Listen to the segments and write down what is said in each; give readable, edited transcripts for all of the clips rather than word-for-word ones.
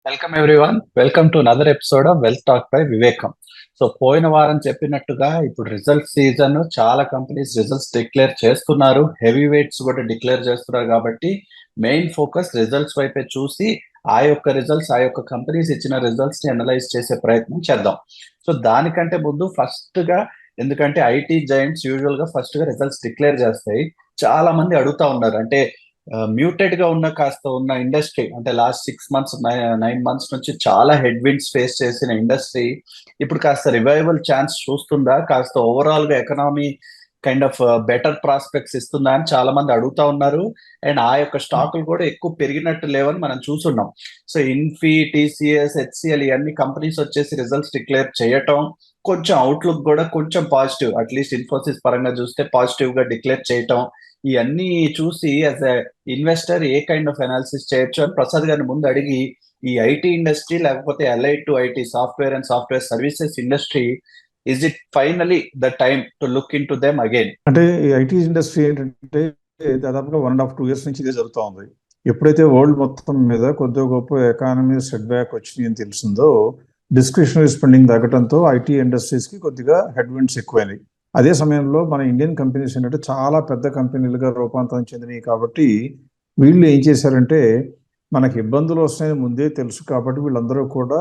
Welcome everyone. Welcome to another episode of wealth talk by వివేకం. So పోయిన వారం చెప్పినట్టుగా ఇప్పుడు రిజల్ట్ సీజన్, చాలా కంపెనీస్ రిజల్ట్స్ డిక్లేర్ చేస్తున్నారు, హెవీ వెయిట్స్ కూడా డిక్లేర్ చేస్తున్నారు. కాబట్టి మెయిన్ ఫోకస్ రిజల్ట్స్ వైపే చూసి ఆ యొక్క రిజల్ట్స్, ఆ యొక్క కంపెనీస్ ఇచ్చిన రిజల్ట్స్ ని అనలైజ్ చేసే ప్రయత్నం చేద్దాం. సో దానికంటే ముందు ఫస్ట్ గా, ఎందుకంటే ఐటీ జైంట్స్ యూజువల్ గా ఫస్ట్ గా రిజల్ట్స్ డిక్లేర్ చేస్తాయి. చాలా మంది అడుగుతా ఉన్నారు, అంటే మ్యూటెడ్ గా ఉన్న ఇండస్ట్రీ, అంటే లాస్ట్ 6 months 9 months నుంచి చాలా హెడ్ విండ్స్ ఫేస్ చేసిన ఇండస్ట్రీ ఇప్పుడు కాస్త రివైవల్ ఛాన్స్ చూస్తుందా, కాస్త ఓవరాల్ గా economy kind of better prospects ఇస్తుందా అని చాలా మంది అడుగుతా ఉన్నారు. అండ్ ఆ యొక్క స్టాకులు కూడా ఎక్కువ పెరిగినట్టు లేవని మనం చూస్తున్నాం. సో ఇన్ఫీ, టీసీఎస్, హెచ్సిఎల్ ఇవన్నీ కంపెనీస్ వచ్చేసి రిజల్ట్స్ డిక్లేర్ చేయటం, కొంచెం అవుట్లుక్ కూడా కొంచెం పాజిటివ్, అట్లీస్ట్ ఇన్ఫోసిస్ పరంగా చూస్తే పాజిటివ్ గా డిక్లేర్ చేయటం, ఇవన్నీ చూసి as a investor A kind of analysis చేయొచ్చు అని ప్రసాద్ గారిని ముందు అడిగి, ఈ ఐటీ ఇండస్ట్రీ లేకపోతే allied to IT software and software services industry, is it finally the time to look in to them again? అంటే ఈ ఐటీ ఇండస్ట్రీ ఏంటంటే దాదాపుగా 1.5-2 years నుంచి ఇదే జరుగుతూ ఉంది. ఎప్పుడైతే వరల్డ్ మొత్తం మీద కొద్దిగా గొప్ప ఎకానమీ సెట్ బ్యాక్ వచ్చినాయి అని తెలిసిందో, డిస్క్రిషనరీ స్పెండింగ్ తగ్గడంతో ఐటీ ఇండస్ట్రీస్ కి కొద్దిగా హెడ్ విండ్స్ ఎక్కువైనాయి. అదే సమయంలో మన ఇండియన్ కంపెనీస్ ఏంటంటే చాలా పెద్ద కంపెనీలుగా రూపాంతరం చెందినాయి. కాబట్టి వీళ్ళు ఏం చేశారంటే, మనకి ఇబ్బందులు వస్తాయని ముందే తెలుసు కాబట్టి వీళ్ళందరూ కూడా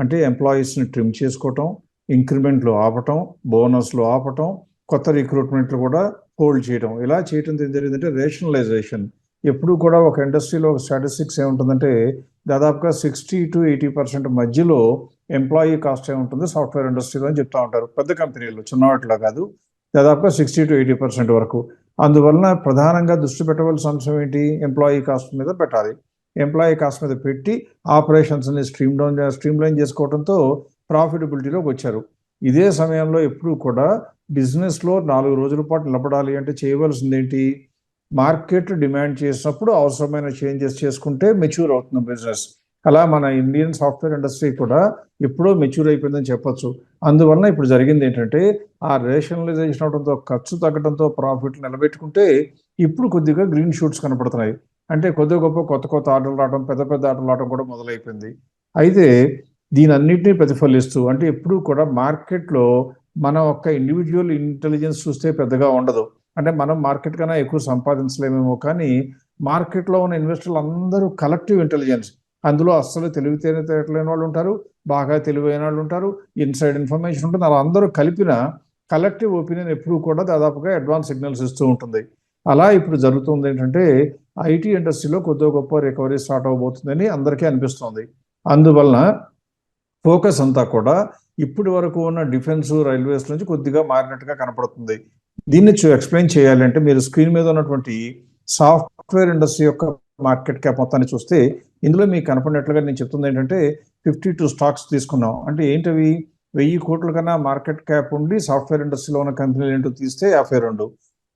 అంటే ఎంప్లాయీస్ని ట్రిమ్ చేసుకోవటం, ఇంక్రిమెంట్లు ఆపటం, బోనస్లు ఆపటం, కొత్త రిక్రూట్మెంట్లు కూడా హోల్డ్ చేయడం, ఇలా చేయడం ఏం జరిగిందంటే రేషనలైజేషన్. ఎప్పుడు కూడా ఒక ఇండస్ట్రీలో ఒక స్టాటిస్టిక్స్ ఏముంటుందంటే దాదాపుగా 60-80% మధ్యలో ఎంప్లాయీ కాస్ట్ ఏముంటుంది సాఫ్ట్వేర్ ఇండస్ట్రీలో అని చెప్తా ఉంటారు. పెద్ద కంపెనీలు, చిన్నవాటిలో కాదు, దాదాపుగా 60-80% వరకు. అందువలన ప్రధానంగా దృష్టి పెట్టవలసిన అంశం ఏంటి? ఎంప్లాయీ కాస్ట్ మీద పెట్టాలి. ఎంప్లాయీ కాస్ట్ మీద పెట్టి ఆపరేషన్స్ని స్ట్రీమ్లైన్ చేసుకోవడంతో ప్రాఫిటబిలిటీలోకి వచ్చారు. ఇదే సమయంలో ఎప్పుడు కూడా బిజినెస్లో 4 రోజుల పాటు నిలబడాలి అంటే చేయవలసింది ఏంటి? మార్కెట్ డిమాండ్ చేసినప్పుడు అవసరమైన చేంజెస్ చేసుకుంటే మెచ్యూర్ అవుతుంది బిజినెస్. అలా మన ఇండియన్ సాఫ్ట్వేర్ ఇండస్ట్రీ కూడా ఎప్పుడో మెచ్యూర్ అయిపోయిందని చెప్పొచ్చు. అందువలన ఇప్పుడు జరిగింది ఏంటంటే, ఆ రేషనలైజేషన్ అవడంతో, ఖర్చు తగ్గడంతో ప్రాఫిట్ నిలబెట్టుకుంటే ఇప్పుడు కొద్దిగా గ్రీన్ షూట్స్ కనపడుతున్నాయి. అంటే కొద్దిగా గొప్ప కొత్త ఆర్డర్లు రావడం, పెద్ద ఆర్డర్లు రావడం కూడా మొదలైపోయింది. అయితే దీని అన్నింటినీ ప్రతిఫలిస్తూ, అంటే ఎప్పుడు కూడా మార్కెట్లో మన ఒక్క ఇండివిజువల్ ఇంటెలిజెన్స్ చూస్తే పెద్దగా ఉండదు. అంటే మనం మార్కెట్ కన్నా ఎక్కువ సంపాదించలేమేమో, కానీ మార్కెట్లో ఉన్న ఇన్వెస్టర్లు అందరూ కలెక్టివ్ ఇంటెలిజెన్స్. అందులో అస్సలు తెలివితేటలేని వాళ్ళు ఉంటారు, బాగా తెలివైన వాళ్ళు ఉంటారు, ఇన్సైడ్ ఇన్ఫర్మేషన్ ఉంటుంది. అలా అందరూ కలిపిన కలెక్టివ్ ఒపీనియన్ ఎప్పుడు కూడా దాదాపుగా అడ్వాన్స్ సిగ్నల్స్ ఇస్తూ ఉంటుంది. అలా ఇప్పుడు జరుగుతుంది ఏంటంటే, ఐటీ ఇండస్ట్రీలో కొద్దిగా గొప్ప రికవరీ స్టార్ట్ అవబోతుందని అందరికీ అనిపిస్తుంది. అందువలన ఫోకస్ అంతా కూడా ఇప్పటి వరకు ఉన్న డిఫెన్స్, రైల్వేస్ నుంచి కొద్దిగా మారినట్టుగా కనపడుతుంది. దీన్ని ఎక్స్ప్లెయిన్ చేయాలంటే మీరు స్క్రీన్ మీద ఉన్నటువంటి సాఫ్ట్వేర్ ఇండస్ట్రీ యొక్క మార్కెట్ క్యాప్ మొత్తాన్ని చూస్తే, ఇందులో మీకు కనపడినట్లుగా నేను చెప్తుంది ఏంటంటే 52 స్టాక్స్ తీసుకున్నాం. అంటే ఏంటవి? 1000 కోట్ల కన్నా మార్కెట్ క్యాప్ ఉండి సాఫ్ట్వేర్ ఇండస్ట్రీలో ఉన్న కంపెనీలు ఏంటో తీస్తే 52.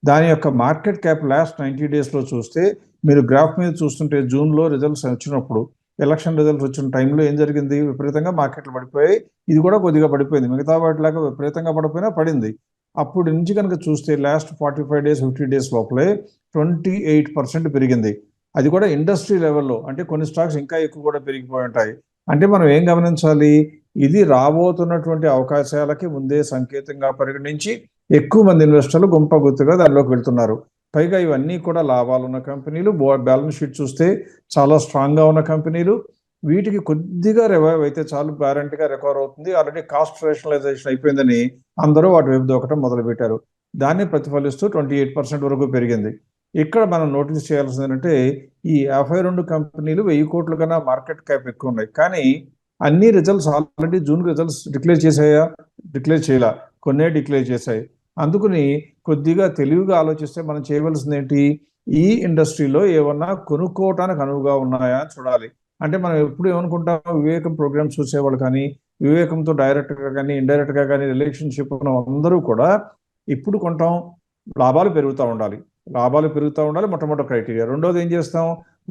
దాని యొక్క మార్కెట్ క్యాప్ లాస్ట్ 90 daysలో చూస్తే, మీరు గ్రాఫ్ మీద చూస్తుంటే జూన్లో రిజల్ట్స్ వచ్చినప్పుడు, ఎలక్షన్ రిజల్ట్స్ వచ్చిన టైంలో ఏం జరిగింది? విపరీతంగా మార్కెట్లు పడిపోయాయి. ఇది కూడా కొద్దిగా పడిపోయింది. మిగతా వాటిలాగా విపరీతంగా పడిపోయినా పడింది. అప్పుడు నుంచి కనుక చూస్తే లాస్ట్ 45 days 50 days లోపలే 28% పెరిగింది. అది కూడా ఇండస్ట్రీ లెవెల్లో. అంటే కొన్ని స్టాక్స్ ఇంకా ఎక్కువ కూడా పెరిగిపోయి ఉంటాయి. అంటే మనం ఏం గమనించాలి? ఇది రాబోతున్నటువంటి అవకాశాలకి ముందే సంకేతంగా పరిగణించి ఎక్కువ మంది ఇన్వెస్టర్లు గుంపుగా దానిలోకి వెళ్తున్నారు. పైగా ఇవన్నీ కూడా లాభాలు ఉన్న కంపెనీలు, బ్యాలెన్స్ షీట్ చూస్తే చాలా స్ట్రాంగ్గా ఉన్న కంపెనీలు. వీటికి కొద్దిగా రివైవ్ అయితే చాలు, గ్యారంటీగా రికవర్ అవుతుంది. ఆల్రెడీ కాస్ట్ రేషనలైజేషన్ అయిపోయిందని అందరూ వాటి వైపు దూకటం మొదలుపెట్టారు. దాన్ని ప్రతిఫలిస్తూ 28% వరకు పెరిగింది. ఇక్కడ మనం నోటీస్ చేయాల్సింది ఏంటంటే, ఈ 52 కంపెనీలు 1000 కోట్ల కన్నా మార్కెట్ క్యాప్ ఎక్కువ ఉన్నాయి. కానీ అన్ని results already June results declare చేసాయా? డిక్లేర్ చేయాల, కొన్నే డిక్లేర్ చేశాయి. అందుకని కొద్దిగా తెలివిగా ఆలోచిస్తే మనం చేయవలసింది ఏంటి? ఈ ఇండస్ట్రీలో ఏమన్నా కొనుక్కోవటానికి అనువుగా ఉన్నాయా చూడాలి. అంటే మనం ఎప్పుడు ఏమనుకుంటాం? వివేకం ప్రోగ్రామ్స్ చూసేవాళ్ళు కానీ, వివేకంతో డైరెక్ట్గా కానీ ఇండైరెక్ట్గా కానీ రిలేషన్షిప్ ఉన్న అందరూ కూడా ఇప్పుడు కొంటాం, లాభాలు పెరుగుతూ ఉండాలి. మొట్టమొదటి క్రైటీరియా. రెండోది ఏం చేస్తాం?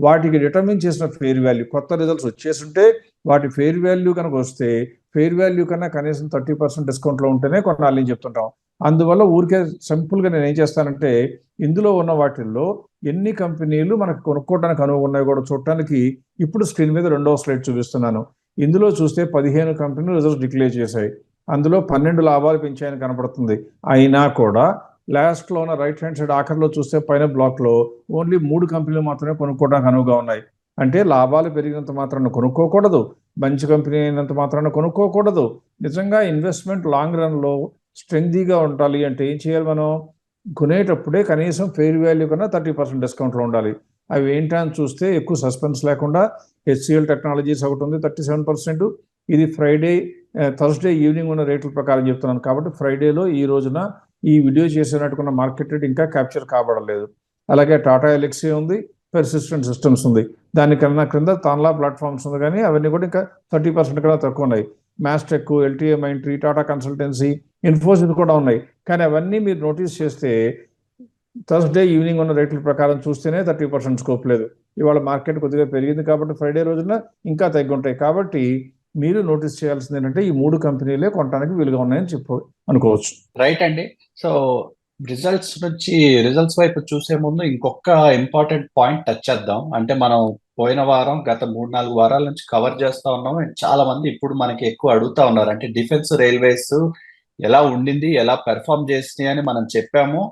వాటికి డిటర్మిన్ చేసిన ఫెయిర్ వాల్యూ, కొత్త రిజల్ట్స్ వచ్చేస్తుంటే వాటి ఫెయిర్ వాల్యూ కనుక వస్తే, ఫెయిర్ వాల్యూ కన్నా కనీసం 30% డిస్కౌంట్లో ఉంటేనే కొనాలని చెప్తుంటాం. అందువల్ల ఊరికే సింపుల్గా నేను ఏం చేస్తానంటే ఇందులో ఉన్న వాటిల్లో ఎన్ని కంపెనీలు మనకు కొనుక్కోవడానికి అనువు ఉన్నాయో కూడా చూడటానికి ఇప్పుడు స్క్రీన్ మీద రెండవ స్లైడ్ చూపిస్తున్నాను. ఇందులో చూస్తే 15 కంపెనీలు రిజల్ట్స్ డిక్లేర్ చేశాయి. అందులో 12 లాభాలు పెంచాయని కనపడుతుంది. అయినా కూడా లాస్ట్లో ఉన్న రైట్ హ్యాండ్ సైడ్ ఆఖరిలో చూస్తే పైన బ్లాక్లో ఓన్లీ 3 కంపెనీలు మాత్రమే కొనుక్కోవడానికి అనువుగా ఉన్నాయి. అంటే లాభాలు పెరిగినంత మాత్రాన కొనుక్కోకూడదు, మంచి కంపెనీ అయినంత మాత్రాన కొనుక్కోకూడదు. నిజంగా ఇన్వెస్ట్మెంట్ లాంగ్ రన్లో స్ట్రెంగ్తీగా ఉండాలి అంటే ఏం చేయాలి? మనం కొనేటప్పుడే కనీసం ఫెయిర్ వాల్యూ కన్నా 30% డిస్కౌంట్లో ఉండాలి. అవి ఏంటని చూస్తే ఎక్కువ సస్పెన్స్ లేకుండా హెచ్సిఎల్ టెక్నాలజీస్ ఒకటి ఉంది 37%. ఇది థర్స్డే ఈవినింగ్ ఉన్న రేట్ల ప్రకారం చెప్తున్నాను కాబట్టి ఫ్రైడేలో ఈ రోజున ఈ వీడియో చేసినట్టుకున్న మార్కెట్ రేట్ ఇంకా క్యాప్చర్ కాబడలేదు. అలాగే టాటా ఎలక్సీ ఉంది, పెర్సిస్టెంట్ సిస్టమ్స్ ఉంది, దానికన్నా క్రింద తాన్లా ప్లాట్ఫామ్స్ ఉంది, కానీ అవన్నీ కూడా ఇంకా 30% కన్నా తక్కువ ఉన్నాయి. మ్యాస్టెక్, ఎల్టీఏ మైంట్రీ, టాటా కన్సల్టెన్సీ, ఇన్ఫోసిస్ కూడా ఉన్నాయి. కానీ అవన్నీ మీరు నోటీస్ చేస్తే థర్స్డే ఈవినింగ్ ఉన్న రేట్ల ప్రకారం చూస్తేనే 30% స్కోప్ లేదు. ఇవాళ మార్కెట్ కొద్దిగా పెరిగింది కాబట్టి ఫ్రైడే రోజున ఇంకా తగ్గి ఉంటాయి. కాబట్టి మీరు నోటీస్ చేయాల్సింది ఏంటంటే ఈ 3 కంపెనీలే కొనడానికి వీలుగా ఉన్నాయని అనుకోవచ్చు. రైట్ అండి. సో రిజల్ట్స్ వైపు చూసే ముందు ఇంకొక ఇంపార్టెంట్ పాయింట్ టచ్ చేద్దాం. అంటే మనం పోయిన వారం గత 3-4 వారాల నుంచి కవర్ చేస్తా ఉన్నాం. చాలా మంది ఇప్పుడు మనకి ఎక్కువ అడుగుతా ఉన్నారు, అంటే డిఫెన్స్ రైల్వేస్ ఎలా ఉండింది, ఎలా పెర్ఫామ్ చేసినాయి అని మనం చెప్పాము.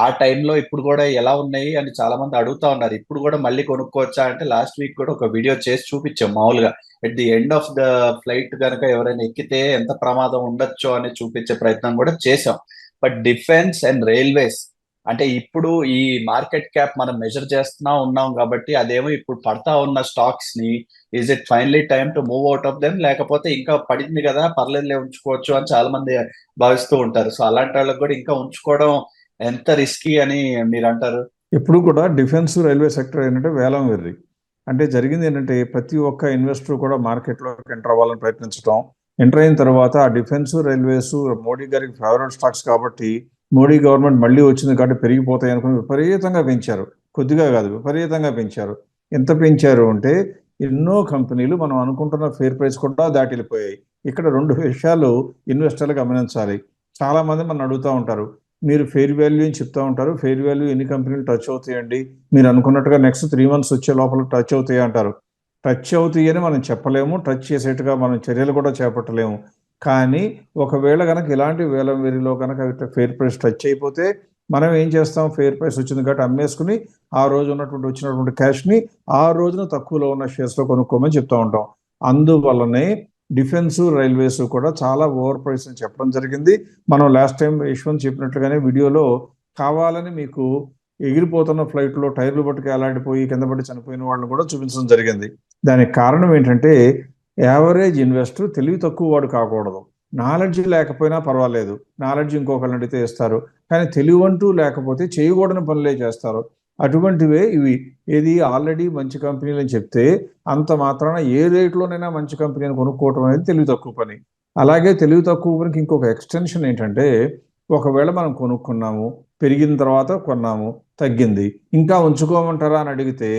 ఆ టైంలో ఇప్పుడు కూడా ఎలా ఉన్నాయి అని చాలా మంది అడుగుతా ఉన్నారు. ఇప్పుడు కూడా మళ్ళీ కొనుక్కోవచ్చా అంటే లాస్ట్ వీక్ కూడా ఒక వీడియో చేసి చూపించాం. మామూలుగా at the end of the flight కనుక ఎవరైనా ఎక్కితే ఎంత ప్రమాదం ఉండొచ్చో అని చూపించే ప్రయత్నం కూడా చేసాం. బట్ డిఫెన్స్ అండ్ రైల్వేస్ అంటే ఇప్పుడు ఈ మార్కెట్ క్యాప్ మనం మెజర్ చేస్తున్నా ఉన్నాం కాబట్టి అదేమో ఇప్పుడు పడతా ఉన్న స్టాక్స్ ని is it finally time to move out of them, లేకపోతే ఇంకా పడింది కదా పర్లేదులే ఉంచుకోవచ్చు అని చాలా మంది భావిస్తూ ఉంటారు. సో అలాంటి వాళ్ళకి కూడా ఇంకా ఉంచుకోవడం ఎంత రిస్కీ అని మీరు అంటారు? ఎప్పుడు కూడా డిఫెన్స్ రైల్వే సెక్టర్ ఏంటంటే వేలం వెర్రి. అంటే జరిగింది ఏంటంటే ప్రతి ఒక్క ఇన్వెస్టర్ కూడా మార్కెట్లోకి ఎంటర్ అవ్వాలని ప్రయత్నించడం, ఎంటర్ అయిన తర్వాత ఆ డిఫెన్స్ రైల్వేస్ మోడీ గారికి ఫేవరెట్ స్టాక్స్ కాబట్టి మోడీ గవర్నమెంట్ మళ్ళీ వచ్చింది కాబట్టి పెరిగిపోతాయి అనుకుని విపరీతంగా పెంచారు. కొద్దిగా కాదు, విపరీతంగా పెంచారు. ఎంత పెంచారు అంటే ఎన్నో కంపెనీలు మనం అనుకుంటున్న ఫేర్ ప్రైస్ కూడా దాటి వెళ్ళిపోయాయి. ఇక్కడ 2 విషయాలు ఇన్వెస్టర్లు గమనించాలి. చాలా మంది మనం అడుగుతూ ఉంటారు, మీరు ఫెయిర్ వాల్యూ అని చెప్తా ఉంటారు, ఫెయిర్ వాల్యూ ఎన్ని కంపెనీలు టచ్ అవుతాయండి, మీరు అనుకున్నట్టుగా నెక్స్ట్ 3 months వచ్చే లోపల టచ్ అవుతాయి అంటారు. టచ్ అవుతాయి అని మనం చెప్పలేము, టచ్ చేసేట్టుగా మనం చర్యలు కూడా చేపట్టలేము. కానీ ఒకవేళ కనుక ఇలాంటి వేలం వేరిలో కనుక ఫెయిర్ ప్రైస్ టచ్ అయిపోతే మనం ఏం చేస్తాం? ఫెయిర్ ప్రైస్ వచ్చింది కాబట్టి అమ్మేసుకుని ఆ రోజు వచ్చినటువంటి క్యాష్ని ఆ రోజున తక్కువలో ఉన్న షేర్స్లో కొనుక్కోమని చెప్తా ఉంటాం. అందువల్లనే డిఫెన్స్ రైల్వేస్ కూడా చాలా ఓవర్ ప్రైస్ అని చెప్పడం జరిగింది. మనం లాస్ట్ టైం యశ్వంత్ చెప్పినట్లుగానే వీడియోలో కావాలని మీకు ఎగిరిపోతున్న ఫ్లైట్లో టైర్లు పట్టుకు ఎలాడిపోయి కింద పడి చనిపోయిన వాళ్ళని కూడా చూపించడం జరిగింది. దానికి కారణం ఏంటంటే యావరేజ్ ఇన్వెస్టర్ తెలివి తక్కువ వాడు కాకూడదు. నాలెడ్జ్ లేకపోయినా పర్వాలేదు, నాలెడ్జ్ ఇంకొకరిని అడిగితే ఇస్తారు, కానీ తెలివంటూ లేకపోతే చేయకూడని పనులే చేస్తారు. అటువంటివే ఇవి. ఏది ఆల్రెడీ మంచి కంపెనీలు అని చెప్తే అంత మాత్రాన ఏ రేట్లోనైనా మంచి కంపెనీని కొనుక్కోవడం అనేది తెలివి తక్కువ పని. అలాగే తెలివి తక్కువ పనికి ఇంకొక ఎక్స్టెన్షన్ ఏంటంటే ఒకవేళ మనం కొనుక్కున్నాము, పెరిగిన తర్వాత కొన్నాము, తగ్గింది, ఇంకా ఉంచుకోమంటారా అని అడిగితే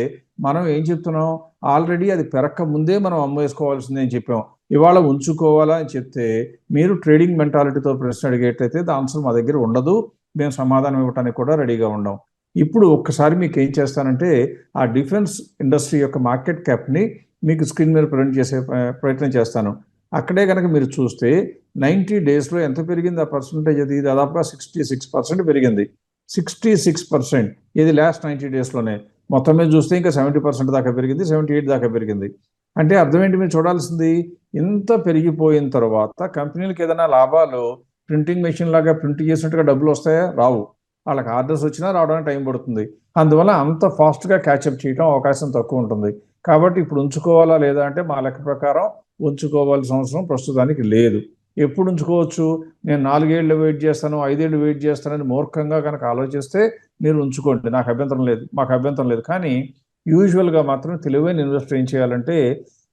మనం ఏం చెప్తున్నాం? ఆల్రెడీ అది పెరక్క ముందే మనం అమ్మేసుకోవాల్సిందే అని చెప్పాం. ఇవాళ ఉంచుకోవాలా అని చెప్తే మీరు ట్రేడింగ్ మెంటాలిటీతో ప్రశ్న అడిగేటైతే ఆన్సర్ మా దగ్గర ఉండదు, మేము సమాధానం ఇవ్వడానికి కూడా రెడీగా ఉండం. ఇప్పుడు ఒక్కసారి మీకు ఏం చేస్తానంటే ఆ డిఫెన్స్ ఇండస్ట్రీ యొక్క మార్కెట్ క్యాప్ని మీకు స్క్రీన్ మీద ప్రజెంట్ చేసే ప్రయత్నం చేస్తాను. అక్కడే కనుక మీరు చూస్తే 90 daysలో ఎంత పెరిగింది ఆ పర్సంటేజ్? అది దాదాపుగా 66% పెరిగింది. 66%. ఇది లాస్ట్ 90 daysలోనే. మొత్తం మీద చూస్తే ఇంకా 70% దాకా పెరిగింది, 78 దాకా పెరిగింది. అంటే అర్థం ఏంటి? మీరు చూడాల్సింది ఇంత పెరిగిపోయిన తర్వాత కంపెనీలకు ఏదైనా లాభాలు ప్రింటింగ్ మెషిన్ లాగా ప్రింట్ చేసినట్టుగా డబ్బులు వస్తాయా? రావు. వాళ్ళకి ఆర్డర్స్ వచ్చినా రావడానికి టైం పడుతుంది. అందువల్ల అంత ఫాస్ట్గా క్యాచప్ చేయడం అవకాశం తక్కువ ఉంటుంది. కాబట్టి ఇప్పుడు ఉంచుకోవాలా లేదా అంటే మా లెక్క ప్రకారం ఉంచుకోవాల్సిన అవసరం ప్రస్తుతానికి లేదు. ఎప్పుడు ఉంచుకోవచ్చు? నేను 4 ఏళ్ళు వెయిట్ చేస్తాను, 5 ఏళ్ళు వెయిట్ చేస్తానని మూర్ఖంగా కనుక ఆలోచిస్తే మీరు ఉంచుకోండి, నాకు అభ్యంతరం లేదు, మాకు అభ్యంతరం లేదు. కానీ యూజువల్గా మాత్రం తెలివైన ఇన్వెస్టర్ ఏం చేయాలంటే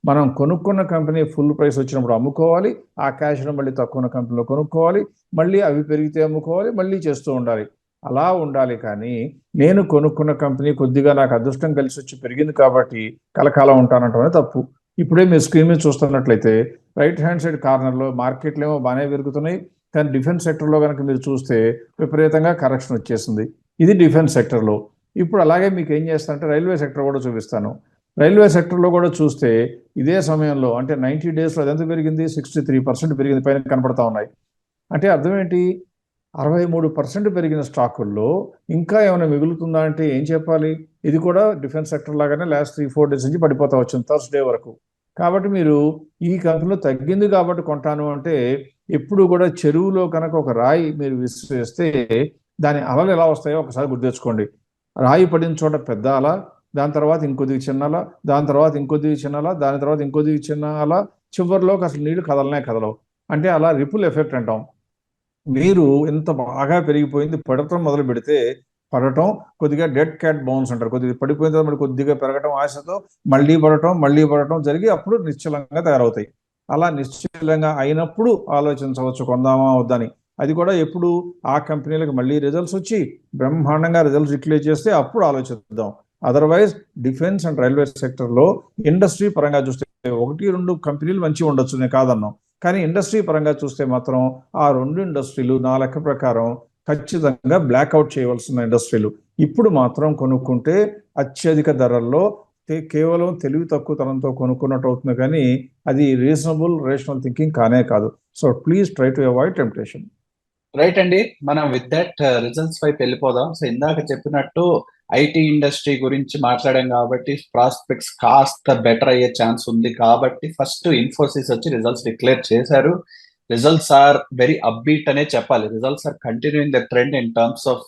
మనం కొనుక్కున్న కంపెనీ ఫుల్ ప్రైస్ వచ్చినప్పుడు అమ్ముకోవాలి, ఆ క్యాష్ను మళ్ళీ తక్కువ కంపెనీలో కొనుక్కోవాలి, మళ్ళీ అవి పెరిగితే అమ్ముకోవాలి, మళ్ళీ చేస్తూ ఉండాలి. అలా ఉండాలి. కానీ నేను కొనుక్కున్న కంపెనీ కొద్దిగా నాకు అదృష్టం కలిసి వచ్చి పెరిగింది కాబట్టి కలకాలం ఉంటానంటే తప్పు. ఇప్పుడే మీరు స్క్రీన్ మీద చూస్తున్నట్లయితే రైట్ హ్యాండ్ సైడ్ కార్నర్లో మార్కెట్లు ఏమో బాగానే పెరుగుతున్నాయి, కానీ డిఫెన్స్ సెక్టర్లో కనుక మీరు చూస్తే విపరీతంగా కరెక్షన్ వచ్చేసింది. ఇది డిఫెన్స్ సెక్టర్లో. ఇప్పుడు అలాగే మీకు ఏం చేస్తానంటే రైల్వే సెక్టర్ కూడా చూపిస్తాను. రైల్వే సెక్టర్లో కూడా చూస్తే ఇదే సమయంలో అంటే 90 డేస్లో అది ఎంత పెరిగింది? 63% పెరిగింది, పైన కనపడతా ఉన్నాయి. అంటే అర్థం ఏంటి? 63% పెరిగిన స్టాకుల్లో ఇంకా ఏమైనా మిగులుతుందా అంటే ఏం చెప్పాలి? ఇది కూడా డిఫెన్స్ సెక్టర్ లాగానే లాస్ట్ 3-4 డేస్ నుంచి పడిపోతా వచ్చింది, థర్స్డే వరకు. కాబట్టి మీరు ఈ కంపెనీలో తగ్గింది కాబట్టి కొంటాను అంటే, ఎప్పుడు కూడా చెరువులో కనుక ఒక రాయి మీరు విసిరేస్తే దాని అలలు ఎలా వస్తాయో ఒకసారి గుర్తెచ్చుకోండి. రాయి పడిన చోట పెద్ద అల, దాని తర్వాత ఇంకొద్దిగా చిన్న అల, దాని తర్వాత ఇంకొద్దిగా చిన్న అల, దాని తర్వాత ఇంకొద్దిగా చిన్న అల, చివరిలోకి అసలు నీళ్లు కదలనే కదలవు. అంటే అలా రిపుల్ ఎఫెక్ట్ అంటాం. మీరు ఇంత బాగా పెరిగిపోయింది పడటం మొదలు పెడితే పడటం కొద్దిగా డెడ్ క్యాట్ బౌన్స్ అంటారు. కొద్దిగా పడిపోయిన తర్వాత మరి కొద్దిగా పెరగటం ఆశతో మళ్ళీ పడటం జరిగి అప్పుడు నిశ్చలంగా తయారవుతాయి. అలా నిశ్చలంగా అయినప్పుడు ఆలోచించవచ్చు కొందామా వద్దని. అది కూడా ఎప్పుడు ఆ కంపెనీలకు మళ్ళీ రిజల్ట్స్ వచ్చి బ్రహ్మాండంగా రిజల్ట్స్ డిక్లేర్ చేస్తే అప్పుడు ఆలోచిద్దాం. అదర్వైజ్ డిఫెన్స్ అండ్ రైల్వే సెక్టర్లో ఇండస్ట్రీ పరంగా చూస్తే 1-2 కంపెనీలు మంచిగా ఉండొచ్చు, నేను కాదన్నాం. కానీ ఇండస్ట్రీ పరంగా చూస్తే మాత్రం ఆ 2 ఇండస్ట్రీలు నా లెక్క ప్రకారం ఖచ్చితంగా బ్లాక్అవుట్ చేయవలసిన ఇండస్ట్రీలు. ఇప్పుడు మాత్రం కొనుక్కుంటే అత్యధిక ధరల్లో కేవలం తెలివి తక్కువతనంతో కొనుక్కున్నట్టు అవుతుంది, కానీ అది రేషనల్ థింకింగ్ కానే కాదు. So please try to avoid temptation. Right అండి. మనం విత్ దట్ రిజల్ట్స్ వైపు వెళ్ళిపోదాం. సో ఇందాక చెప్పినట్టు ఐటీ ఇండస్ట్రీ గురించి మాట్లాడాం కాబట్టి ప్రాస్పెక్ట్స్ కాస్త బెటర్ అయ్యే ఛాన్స్ ఉంది కాబట్టి ఫస్ట్ ఇన్ఫోసిస్ వచ్చి రిజల్ట్స్ డిక్లేర్ చేశారు. రిజల్ట్స్ ఆర్ వెరీ అప్బీట్ అనే చెప్పాలి. Results are continuing the trend in terms of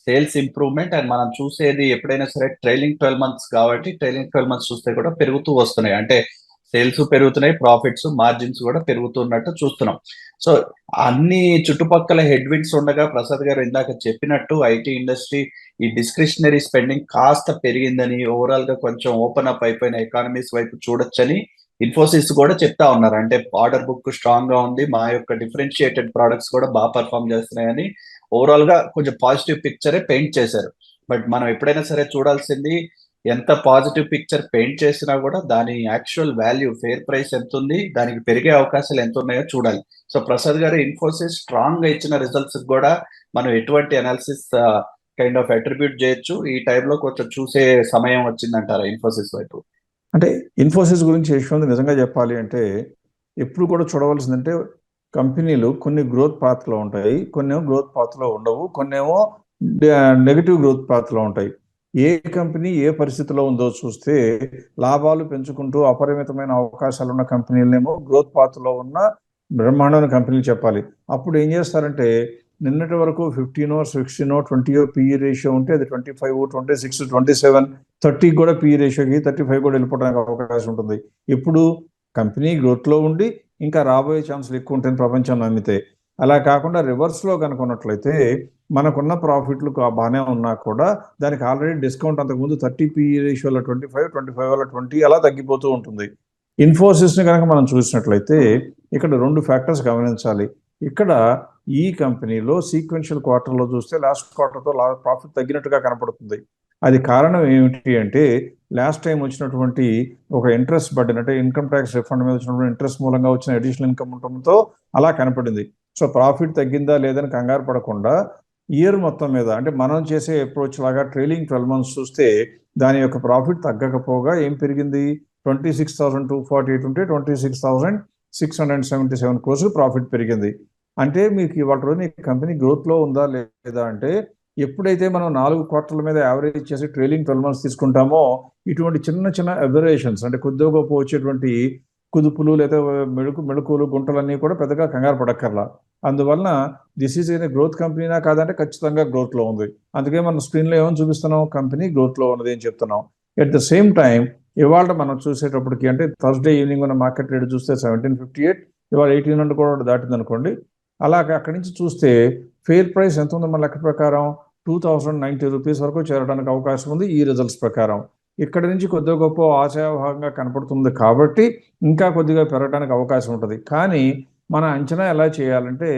sales improvement. And మనం చూసేది ఎప్పుడైనా సరే ట్రైలింగ్ 12 మంత్స్ కాబట్టి ట్రైలింగ్ 12 మంత్స్ చూస్తే కూడా పెరుగుతూ వస్తున్నాయి. అంటే సేల్స్ పెరుగుతున్నాయి, ప్రాఫిట్స్ మార్జిన్స్ కూడా పెరుగుతున్నట్టు చూస్తున్నాం. సో అన్ని చుట్టుపక్కల హెడ్ విండ్స్ ఉండగా ప్రసాద్ గారు ఇందాక చెప్పినట్టు ఐటీ ఇండస్ట్రీ ఈ డిస్క్రిషనరీ స్పెండింగ్ కాస్త పెరిగిందని, ఓవరాల్ గా కొంచెం ఓపెన్ అప్ అయిపోయిన ఎకానమీస్ వైపు చూడొచ్చని ఇన్ఫోసిస్ కూడా చెప్తా ఉన్నారు. అంటే ఆర్డర్ బుక్ స్ట్రాంగ్ గా ఉంది, మా యొక్క డిఫరెన్షియేటెడ్ ప్రొడక్ట్స్ కూడా బాగా పర్ఫామ్ చేస్తున్నాయని ఓవరాల్ గా కొంచెం పాజిటివ్ పిక్చరే పెయింట్ చేశారు. బట్ మనం ఎప్పుడైనా సరే చూడాల్సింది ఎంత పాజిటివ్ పిక్చర్ పెయింట్ చేసినా కూడా దాని యాక్చువల్ వాల్యూ ఫెయిర్ ప్రైస్ ఎంత ఉంది, దానికి పెరిగే అవకాశాలు ఎంత ఉన్నాయో చూడాలి. సో ప్రసాద్ గారు ఇన్ఫోసిస్ స్ట్రాంగ్ గా ఇచ్చిన రిజల్ట్స్ కూడా మనం ఎటువంటి అనాలిసిస్ కైండ్ ఆఫ్ అట్రిబ్యూట్ చేయొచ్చు? ఈ టైంలో కొంచెం చూసే సమయం వచ్చిందంటారా ఇన్ఫోసిస్ వైపు? అంటే ఇన్ఫోసిస్ గురించి యశ్వంత్ నిజంగా చెప్పాలి అంటే ఎప్పుడు కూడా చూడవలసిందంటే కంపెనీలు కొన్ని గ్రోత్ పాత్లో ఉంటాయి, కొన్నేమో గ్రోత్ పాత్లో ఉండవు, కొన్నేమో నెగిటివ్ గ్రోత్ పాత్లో ఉంటాయి. ఏ కంపెనీ ఏ పరిస్థితిలో ఉందో చూస్తే లాభాలు పెంచుకుంటూ అపరిమితమైన అవకాశాలు ఉన్న కంపెనీలనేమో గ్రోత్ పాత్లో ఉన్న బ్రహ్మాండమైన కంపెనీలు చెప్పాలి. అప్పుడు ఏం చేస్తారంటే నిన్నటి వరకు 15 16 20 పిఈ రేషియో ఉంటే అది 25 26 27 30 కూడా పిఈ రేషియోకి 35 కూడా వెళ్ళిపోవడానికి అవకాశం ఉంటుంది. ఇప్పుడు కంపెనీ గ్రోత్లో ఉండి ఇంకా రాబోయే ఛాన్సులు ఎక్కువ ఉంటాయని ప్రపంచం నమ్మితే. అలా కాకుండా రివర్స్లో కనుక ఉన్నట్లయితే మనకున్న ప్రాఫిట్లు బాగానే ఉన్నా కూడా దానికి ఆల్రెడీ డిస్కౌంట్ అంతకుముందు 30 పిఈ రేషియోలో 25 వల్ల 20 అలా తగ్గిపోతూ ఉంటుంది. ఇన్ఫోసిస్ని కనుక మనం చూసినట్లయితే ఇక్కడ 2 ఫ్యాక్టర్స్ గమనించాలి. ఇక్కడ ఈ కంపెనీలో సీక్వెన్షియల్ క్వార్టర్లో చూస్తే లాస్ట్ క్వార్టర్తో ప్రాఫిట్ తగ్గినట్టుగా కనపడుతుంది. అది కారణం ఏమిటి అంటే లాస్ట్ టైం వచ్చినటువంటి ఒక ఇంట్రెస్ట్ బర్డెన్, అంటే ఇన్కమ్ ట్యాక్స్ రిఫండ్ మీద వచ్చినటువంటి ఇంట్రెస్ట్ మూలంగా వచ్చిన అడిషనల్ ఇన్కమ్ ఉండటంతో అలా కనపడింది. సో ప్రాఫిట్ తగ్గిందా లేదని కంగారు పడకుండా ఇయర్ మొత్తం మీద అంటే మనం చేసే అప్రోచ్ లాగా ట్రైలింగ్ 12 మంత్స్ చూస్తే దాని యొక్క ప్రాఫిట్ తగ్గకపోగా ఏం పెరిగింది? 26,248 ఉంటే 26,677 crores ప్రాఫిట్ పెరిగింది. అంటే మీకు ఇవాళ రోజు ఈ కంపెనీ గ్రోత్లో ఉందా లేదా అంటే ఎప్పుడైతే మనం 4 క్వార్టర్ల మీద యావరేజ్ చేసి ట్రైలింగ్ 12 మంత్స్ తీసుకుంటామో ఇటువంటి చిన్న చిన్న అబరేషన్స్ అంటే కొద్దిగా గొప్ప వచ్చేటువంటి కుదుపులు లేదా మెళుకులు గుంటలన్నీ కూడా పెద్దగా కంగారు పడక్కర్లా. అందువలన దిస్ ఈజ్ ఏ గ్రోత్ కంపెనీనా కాదంటే ఖచ్చితంగా గ్రోత్లో ఉంది. అందుకే మనం స్క్రీన్లో ఏమని చూపిస్తున్నాం? కంపెనీ గ్రోత్లో ఉన్నది అని చెప్తున్నాం. ఎట్ ద సేమ్ టైం ఇవాళ మనం చూసేటప్పటికి అంటే థర్స్డే ఈవినింగ్ ఉన్న మార్కెట్ రేట్ చూస్తే 1758, ఇవాళ 1800 కూడా దాటింది అనుకోండి. అలాగే అక్కడి నుంచి చూస్తే ఫెయిర్ ప్రైస్ ఎంత ఉందో మన లెక్క ప్రకారం 2090 రూపీస్ వరకు చేరడానికి అవకాశం ఉంది ఈ రిజల్ట్స్ ప్రకారం. ఇక్కడ నుంచి కొద్దిగా గొప్ప ఆశాభాగంగా కనపడుతుంది కాబట్టి ఇంకా కొద్దిగా పెరగడానికి అవకాశం ఉంటుంది. కానీ మన అంచనా ఎలా చేయాలంటే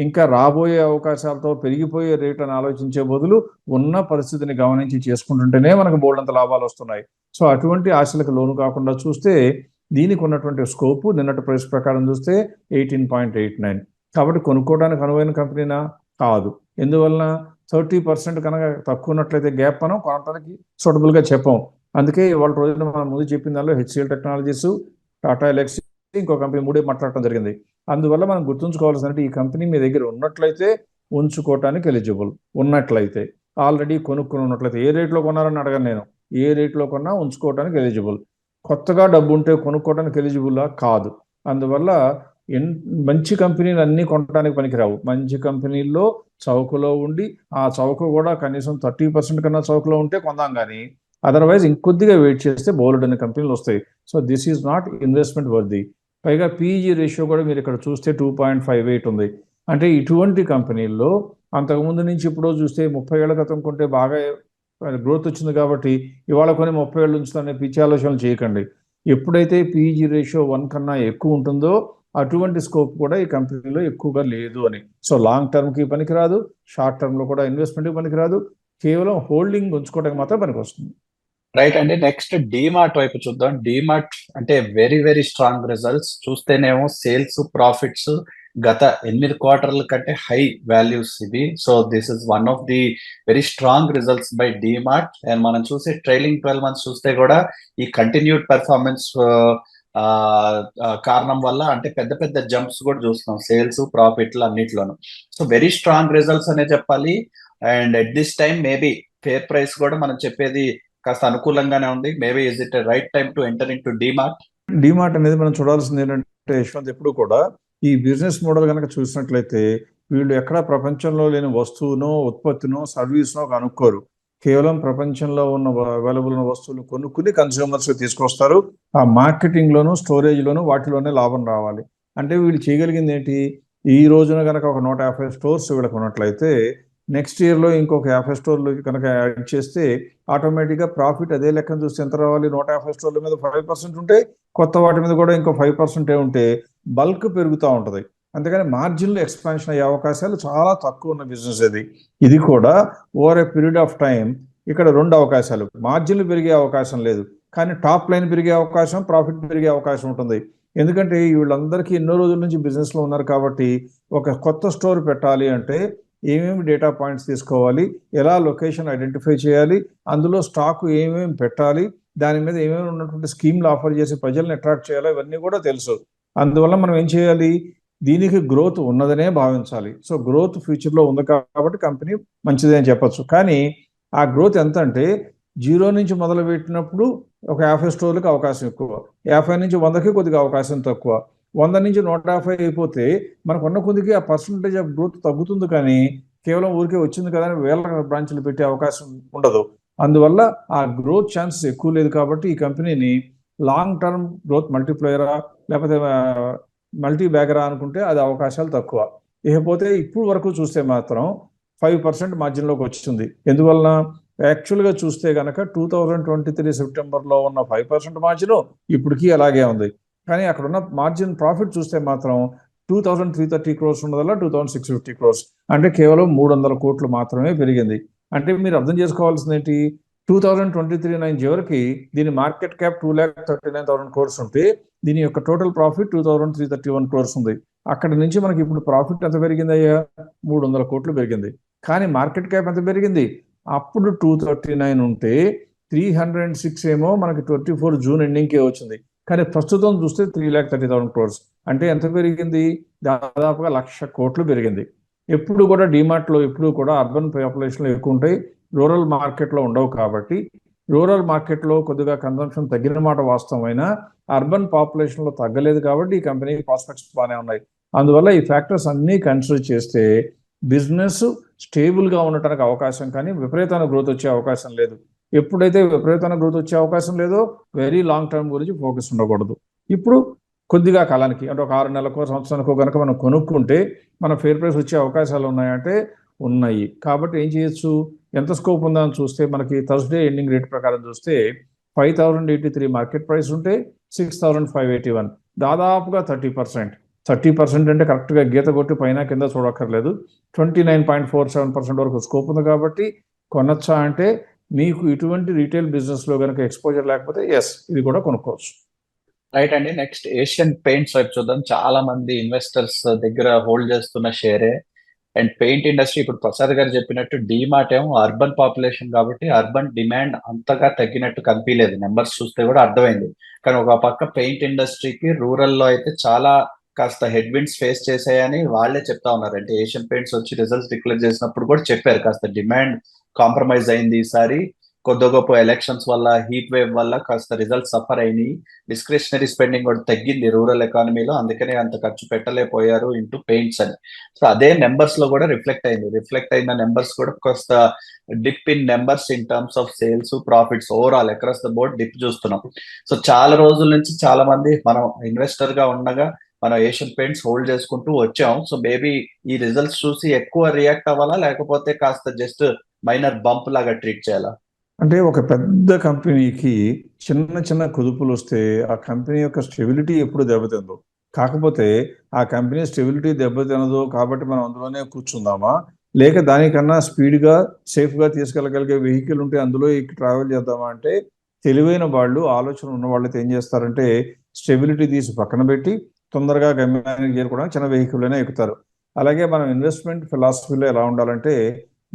ఇంకా రాబోయే అవకాశాలతో పెరిగిపోయే రేట్ అని ఆలోచించే బదులు ఉన్న పరిస్థితిని గమనించి చేసుకుంటుంటేనే మనకు బోల్డంత లాభాలు వస్తున్నాయి. సో అటువంటి ఆశలకు లోను కాకుండా చూస్తే దీనికి ఉన్నటువంటి స్కోపు నిన్నటి ప్రైస్ ప్రకారం చూస్తే 18.89. కాబట్టి కొనుక్కోవడానికి అనువైన కంపెనీనా కాదు. ఎందువలన 30% కనుక తక్కువ ఉన్నట్లయితే గ్యాప్ మనం కొనడానికి సూటబుల్గా చెప్పాం. అందుకే ఇవాళ రోజున మనం ముందు చెప్పిన దానిలో హెచ్సిఎల్ టెక్నాలజీస్, టాటా ఎలక్సీ, ఇంకో కంపెనీ 3 మాట్లాడటం జరిగింది. అందువల్ల మనం గుర్తుంచుకోవాల్సిందంటే ఈ కంపెనీ మీ దగ్గర ఉన్నట్లయితే ఉంచుకోవటానికి ఎలిజిబుల్, ఉన్నట్లయితే ఆల్రెడీ కొనుక్కుని ఉన్నట్లయితే. ఏ రేట్లో కొన్నారని అడగను నేను, ఏ రేట్లో కొన్నా ఉంచుకోవడానికి ఎలిజిబుల్. కొత్తగా డబ్బు ఉంటే కొనుక్కోవడానికి ఎలిజిబుల్లా కాదు. అందువల్ల మంచి కంపెనీలు అన్నీ కొనడానికి పనికిరావు. మంచి కంపెనీల్లో చౌకలో ఉండి ఆ చౌక కూడా కనీసం 30% కన్నా చౌకలో ఉంటే కొందాం, కానీ అదర్వైజ్ ఇంకొద్దిగా వెయిట్ చేస్తే బోల్డ్ అనే కంపెనీలు వస్తాయి. So this is not investment worthy. పైగా పీఈజీ రేషియో కూడా మీరు ఇక్కడ చూస్తే 2.58 ఉంది. అంటే ఇటువంటి కంపెనీల్లో అంతకుముందు నుంచి ఇప్పుడు చూస్తే 30 ఏళ్ల క్రితం కొంటే బాగా గ్రోత్ వచ్చింది కాబట్టి ఇవాళ కొని 30 ఏళ్ళు ఉంచుతానే పిచ్చి ఆలోచనలు చేయకండి. ఎప్పుడైతే పీఈజీ రేషియో 1 కన్నా ఎక్కువ ఉంటుందో అటువంటి స్కోప్ కూడా ఈ కంపెనీలో ఎక్కువగా లేదు అని. సో లాంగ్ టర్మ్కి పనికిరాదు, షార్ట్ టర్మ్లో కూడా ఇన్వెస్ట్మెంట్కి పనికిరాదు, కేవలం హోల్డింగ్ ఉంచుకోవడానికి మాత్రం పనికి వస్తుంది. రైట్ అండి. నెక్స్ట్ డీమార్ట్ వైపు చూద్దాం. డీమార్ట్ అంటే వెరీ వెరీ స్ట్రాంగ్ రిజల్ట్స్ చూస్తేనేమో సేల్స్, ప్రాఫిట్స్ గత 8 క్వార్టర్ల కంటే హై వాల్యూస్ ఇవి. So this is one of the very strong results by DMart. And మనం చూసే ట్రైలింగ్ 12 months చూస్తే కూడా ఈ కంటిన్యూడ్ పెర్ఫార్మెన్స్ కారణం వల్ల అంటే పెద్ద పెద్ద జంప్స్ కూడా చూస్తున్నాం సేల్స్, ప్రాఫిట్లు అన్నిట్లోనూ. సో వెరీ స్ట్రాంగ్ రిజల్ట్స్ అనే చెప్పాలి. And at this time maybe fair price కూడా మనం చెప్పేది కాస్త అనుకూలంగానే ఉంది. Maybe is it right time to enter in to DMart? DMart అనేది మనం చూడాల్సింది ఏంటంటే యశ్వంత్, ఎప్పుడు కూడా ఈ బిజినెస్ మోడల్ కనుక చూసినట్లయితే వీళ్ళు ఎక్కడ ప్రపంచంలో లేని వస్తువునో, ఉత్పత్తినో, సర్వీస్నో కనుక్కోరు. కేవలం ప్రపంచంలో ఉన్న అవైలబుల్ ఉన్న వస్తువులు కొనుక్కుని కన్స్యూమర్స్ తీసుకొస్తారు. ఆ మార్కెటింగ్లోను, స్టోరేజ్లోను వాటిలోనే లాభం రావాలి. అంటే వీళ్ళు చేయగలిగింది ఏంటి? ఈ రోజున కనుక ఒక 150 స్టోర్స్ వీళ్ళకి ఉన్నట్లయితే నెక్స్ట్ ఇయర్లో ఇంకొక 50 స్టోర్లు కనుక యాడ్ చేస్తే ఆటోమేటిక్గా ప్రాఫిట్ అదే లెక్కను చూస్తే ఎంత రావాలి? 150 స్టోర్ల మీద 5% ఉంటే కొత్త వాటి మీద కూడా ఇంకో 5% ఉంటే బల్క్ పెరుగుతూ ఉంటుంది. అందుకని మార్జిన్లో ఎక్స్పాన్షన్ అయ్యే అవకాశాలు చాలా తక్కువ ఉన్న బిజినెస్ ఇది. ఇది కూడా over a period of time ఇక్కడ 2 అవకాశాలు. మార్జిన్లు పెరిగే అవకాశం లేదు, కానీ టాప్ లైన్ పెరిగే అవకాశం, ప్రాఫిట్ పెరిగే అవకాశం ఉంటుంది. ఎందుకంటే వీళ్ళందరికీ ఎన్నో రోజుల నుంచి బిజినెస్లో ఉన్నారు కాబట్టి ఒక కొత్త స్టోర్ పెట్టాలి అంటే ఏమేమి డేటా పాయింట్స్ తీసుకోవాలి, ఎలా లొకేషన్ ఐడెంటిఫై చేయాలి, అందులో స్టాక్ ఏమేమి పెట్టాలి, దాని మీద ఏమేమి ఉన్నటువంటి స్కీమ్లు ఆఫర్ చేసి ప్రజల్ని అట్రాక్ట్ చేయాలి, ఇవన్నీ కూడా తెలుసు. అందువల్ల మనం ఏం చేయాలి? దీనికి గ్రోత్ ఉన్నదనే భావించాలి. సో గ్రోత్ ఫ్యూచర్లో ఉంది కాబట్టి కంపెనీ మంచిదే అని చెప్పచ్చు. కానీ ఆ గ్రోత్ ఎంత అంటే 0 నుంచి మొదలు పెట్టినప్పుడు ఒక 50 స్టోర్లకు అవకాశం ఎక్కువ, 50 నుంచి 100కి కొద్దిగా అవకాశం తక్కువ, 100 నుంచి 150 అయిపోతే మనకు ఉన్న కొద్దిగా ఆ పర్సంటేజ్ ఆఫ్ గ్రోత్ తగ్గుతుంది. కానీ కేవలం ఊరికే వచ్చింది కదా అని వేల బ్రాంచ్లు పెట్టే అవకాశం ఉండదు. అందువల్ల ఆ గ్రోత్ ఛాన్సెస్ ఎక్కువ లేదు. కాబట్టి ఈ కంపెనీని లాంగ్ టర్మ్ గ్రోత్ మల్టీప్లేయరా లేకపోతే మల్టీ బ్యాగరా అనుకుంటే అది అవకాశాలు తక్కువ. ఇకపోతే ఇప్పుడు వరకు చూస్తే మాత్రం 5% మార్జిన్లోకి వచ్చింది. ఎందువలన? యాక్చువల్గా చూస్తే కనుక 2023 సెప్టెంబర్లో ఉన్న 5% మార్జిన్ ఇప్పటికీ అలాగే ఉంది. కానీ అక్కడ ఉన్న మార్జిన్ ప్రాఫిట్ చూస్తే మాత్రం 2330 crores ఉన్నదల్లా 2650 crores, అంటే కేవలం 300 కోట్లు మాత్రమే పెరిగింది. అంటే మీరు అర్థం చేసుకోవాల్సింది ఏంటి? 2023 చివరికి దీని మార్కెట్ క్యాప్ 2,39,000 crores ఉంటే దీని యొక్క టోటల్ ప్రాఫిట్ 2,331 crores ఉంది. అక్కడ నుంచి మనకి ఇప్పుడు ప్రాఫిట్ ఎంత పెరిగింది అయ్యా? 300 కోట్లు పెరిగింది. కానీ మార్కెట్ క్యాప్ ఎంత పెరిగింది? అప్పుడు 239 ఉంటే 306 ఏమో మనకి 24 జూన్ ఎండింగ్కే వచ్చింది. కానీ ప్రస్తుతం చూస్తే 3,30,000 crores, అంటే ఎంత పెరిగింది? దాదాపుగా 1,00,000 కోట్లు పెరిగింది. ఎప్పుడు కూడా డీమార్ట్లో ఎప్పుడు కూడా అర్బన్ పాపులేషన్లో ఎక్కువ ఉంటాయి, రూరల్ మార్కెట్లో ఉండవు. కాబట్టి రూరల్ మార్కెట్లో కొద్దిగా కన్సంప్షన్ తగ్గిన మాట వాస్తవమైన అర్బన్ పాపులేషన్లో తగ్గలేదు. కాబట్టి ఈ కంపెనీ ప్రాస్పెక్ట్స్ బాగానే ఉన్నాయి. అందువల్ల ఈ ఫ్యాక్టర్స్ అన్నీ కన్సిడర్ చేస్తే బిజినెస్ స్టేబుల్గా ఉండటానికి అవకాశం, కానీ విపరీతమైన గ్రోత్ వచ్చే అవకాశం లేదు. ఎప్పుడైతే విపరీతమైన గ్రోత్ వచ్చే అవకాశం లేదో వెరీ లాంగ్ టర్మ్ గురించి ఫోకస్ ఉండకూడదు. ఇప్పుడు కొద్దిగా కాలానికి అంటే ఒక 6 నెలలకో సంవత్సరానికో కనుక మనం కొనుక్కుంటే మన ఫేర్ ప్రైస్ వచ్చే అవకాశాలు ఉన్నాయంటే ఉన్నాయి. కాబట్టి ఏం చేయొచ్చు? ఎంత స్కోప్ ఉందని చూస్తే మనకి థర్స్డే ఎండింగ్ రేట్ ప్రకారం చూస్తే 5,083 మార్కెట్ ప్రైస్ ఉంటే 6,581, దాదాపుగా 30% అంటే కరెక్ట్గా గీత కొట్టి పైన కింద చూడక్కర్లేదు. 29.47% వరకు స్కోప్ ఉంది. కాబట్టి కొనొచ్చా అంటే మీకు ఇటువంటి రీటైల్ బిజినెస్లో కనుక ఎక్స్పోజర్ లేకపోతే ఎస్, ఇది కూడా కొనుక్కోవచ్చు. రైట్ అండి. నెక్స్ట్ ఏషియన్ పెయింట్స్ వైపు చూద్దాం. చాలా మంది ఇన్వెస్టర్స్ దగ్గర హోల్డ్ చేస్తున్న షేరే. అండ్ పెయింట్ ఇండస్ట్రీ ఇప్పుడు ప్రసాద్ గారు చెప్పినట్టు డీమార్ట్ ఏమో అర్బన్ పాపులేషన్ కాబట్టి అర్బన్ డిమాండ్ అంతగా తగ్గినట్టు కనిపించలేదు. నెంబర్స్ చూస్తే కూడా అర్థమైంది. కానీ ఒక పక్క పెయింట్ ఇండస్ట్రీకి రూరల్ లో అయితే చాలా కాస్త హెడ్ విండ్స్ ఫేస్ చేసాయని వాళ్ళే చెప్తా ఉన్నారు. అంటే ఏషియన్ పెయింట్స్ వచ్చి రిజల్ట్స్ డిక్లేర్ చేసినప్పుడు కూడా చెప్పారు కాస్త డిమాండ్ కాంప్రమైజ్ అయింది ఈసారి. కొద్ది గొప్ప ఎలక్షన్స్ వల్ల హీట్ వేవ్ వల్ల కాస్త రిజల్ట్స్ సఫర్ అయినాయి. డిస్క్రిషనరీ స్పెండింగ్ కూడా తగ్గింది రూరల్ ఎకానమీలో, అందుకనే అంత ఖర్చు పెట్టలేకపోయారు ఇంటూ పెయింట్స్ అని. సో అదే నెంబర్స్ లో కూడా రిఫ్లెక్ట్ అయిన నెంబర్స్ కూడా కాస్త dip in numbers in terms of sales profits overall across the board dip చూస్తున్నాం. సో చాలా రోజుల నుంచి చాలా మంది మనం ఇన్వెస్టర్ గా ఉండగా మనం ఏషియన్ పెయింట్స్ హోల్డ్ చేసుకుంటూ వచ్చాం. సో మేబీ ఈ రిజల్ట్స్ చూసి ఎక్కువ రియాక్ట్ అవ్వాలా, లేకపోతే కాస్త జస్ట్ మైనర్ బంప్ లాగా ట్రీట్ చేయాలా? అంటే ఒక పెద్ద కంపెనీకి చిన్న చిన్న కుదుపులు వస్తే ఆ కంపెనీ యొక్క స్టెబిలిటీ ఎప్పుడు దెబ్బతిందో. కాకపోతే ఆ కంపెనీ స్టెబిలిటీ దెబ్బతినదు కాబట్టి మనం అందులోనే కూర్చుందామా, లేక దానికన్నా స్పీడ్గా సేఫ్గా తీసుకెళ్ళగలిగే వెహికల్ ఉంటే అందులో ట్రావెల్ చేద్దామా అంటే, తెలివైన వాళ్ళు, ఆలోచన ఉన్న వాళ్ళైతే ఏం చేస్తారంటే స్టెబిలిటీ తీసి పక్కన పెట్టి తొందరగా గమ్యానికి చేరుకోవడానికి చిన్న వెహికల్లోనే ఎక్కుతారు. అలాగే మనం ఇన్వెస్ట్మెంట్ ఫిలాసఫీలో ఎలా ఉండాలంటే,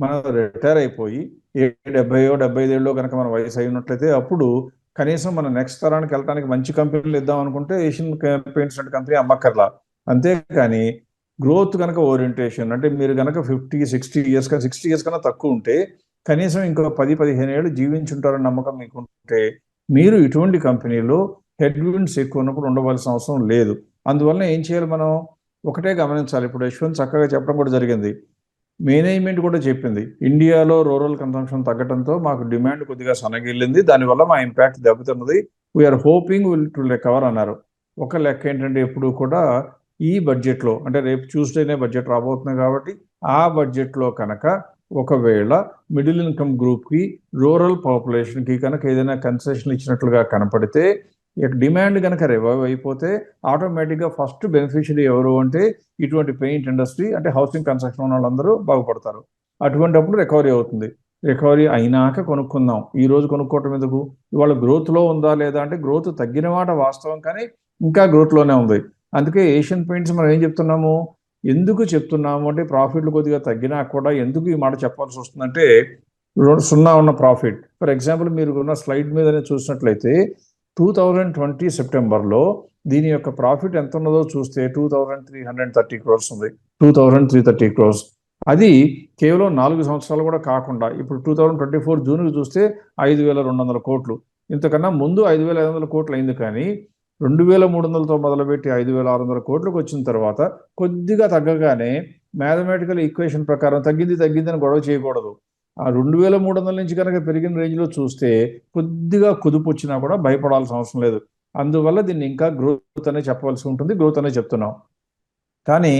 మనం రిటైర్ అయిపోయి 70 75 కనుక మన వయసు అయి ఉన్నట్లయితే అప్పుడు కనీసం మన నెక్స్ట్ తరానికి వెళ్ళడానికి మంచి కంపెనీలు ఇద్దాం అనుకుంటే ఏషియన్ పెయింట్స్ అంటే కంపెనీ అమ్మక్కర్లా. అంతేకాని గ్రోత్ కనుక ఓరియంటేషన్ అంటే మీరు కనుక 50 60 ఇయర్స్ 60 ఇయర్స్ కన్నా తక్కువ ఉంటే కనీసం ఇంకో 10 15 ఏళ్ళు జీవించుంటారని నమ్మకం మీకు ఉంటే మీరు ఇటువంటి కంపెనీలో హెడ్ విండ్స్ ఎక్కువ ఉన్నప్పుడు ఉండవలసిన అవసరం లేదు. అందువల్ల ఏం చేయాలి మనం ఒకటే గమనించాలి. ఇప్పుడు యశ్వంత్ చక్కగా చెప్పడం కూడా జరిగింది, మేనేజ్మెంట్ కూడా చెప్పింది ఇండియాలో రూరల్ కన్సంప్షన్ తగ్గడంతో మాకు డిమాండ్ కొద్దిగా సన్నగిల్లింది, దానివల్ల మా ఇంపాక్ట్ దెబ్బతిన్నది, we're hoping will to recover అన్నారు. ఒక లెక్క ఏంటంటే ఎప్పుడు కూడా ఈ బడ్జెట్లో అంటే రేపు ట్యూస్డేనే బడ్జెట్ రాబోతుంది కాబట్టి ఆ బడ్జెట్లో కనుక ఒకవేళ మిడిల్ ఇన్కమ్ గ్రూప్కి రూరల్ పాపులేషన్కి కనుక ఏదైనా కన్సెషన్ ఇచ్చినట్లుగా కనపడితే డిమాండ్ కనుక రివైవ్ అయిపోతే ఆటోమేటిక్గా ఫస్ట్ బెనిఫిషియరీ ఎవరు అంటే ఇటువంటి పెయింట్ ఇండస్ట్రీ అంటే హౌసింగ్ కన్స్ట్రక్షన్ ఉన్న వాళ్ళందరూ బాగుపడతారు. అటువంటిప్పుడు రికవరీ అవుతుంది. రికవరీ అయినాక కొనుక్కుందాం, ఈ రోజు కొనుక్కోవటం ఎందుకు? ఇవాళ గ్రోత్లో ఉందా లేదా అంటే గ్రోత్ తగ్గిన మాట వాస్తవం, కానీ ఇంకా గ్రోత్లోనే ఉంది. అందుకే ఏషియన్ పెయింట్స్ మనం ఏం చెప్తున్నాము, ఎందుకు చెప్తున్నాము అంటే ప్రాఫిట్లు కొద్దిగా తగ్గినా కూడా ఎందుకు ఈ మాట చెప్పాల్సి వస్తుందంటే సున్నా ఉన్న ప్రాఫిట్. ఫర్ ఎగ్జాంపుల్ మీరు ఉన్న స్లైడ్ మీద చూసినట్లయితే 2020 సెప్టెంబర్లో దీని యొక్క ప్రాఫిట్ ఎంత ఉన్నదో చూస్తే 2330 crores ఉంది, 2330 crores. అది కేవలం 4 సంవత్సరాలు కూడా కాకుండా ఇప్పుడు 2024 జూన్కి చూస్తే 5200 కోట్లు. ఇంతకన్నా ముందు 5500 కోట్లు అయింది, కానీ 2300తో మొదలుపెట్టి 5600 కోట్లకు వచ్చిన తర్వాత కొద్దిగా తగ్గగానే మ్యాథమెటికల్ ఈక్వేషన్ ప్రకారం తగ్గిందని గొడవ చేయకూడదు. ఆ 2300 నుంచి కనుక పెరిగిన రేంజ్లో చూస్తే కొద్దిగా కుదుపు వచ్చినా కూడా భయపడాల్సిన అవసరం లేదు. అందువల్ల దీన్ని ఇంకా గ్రోత్ అనే చెప్పవలసి ఉంటుంది, గ్రోత్ అనే చెప్తున్నాం. కానీ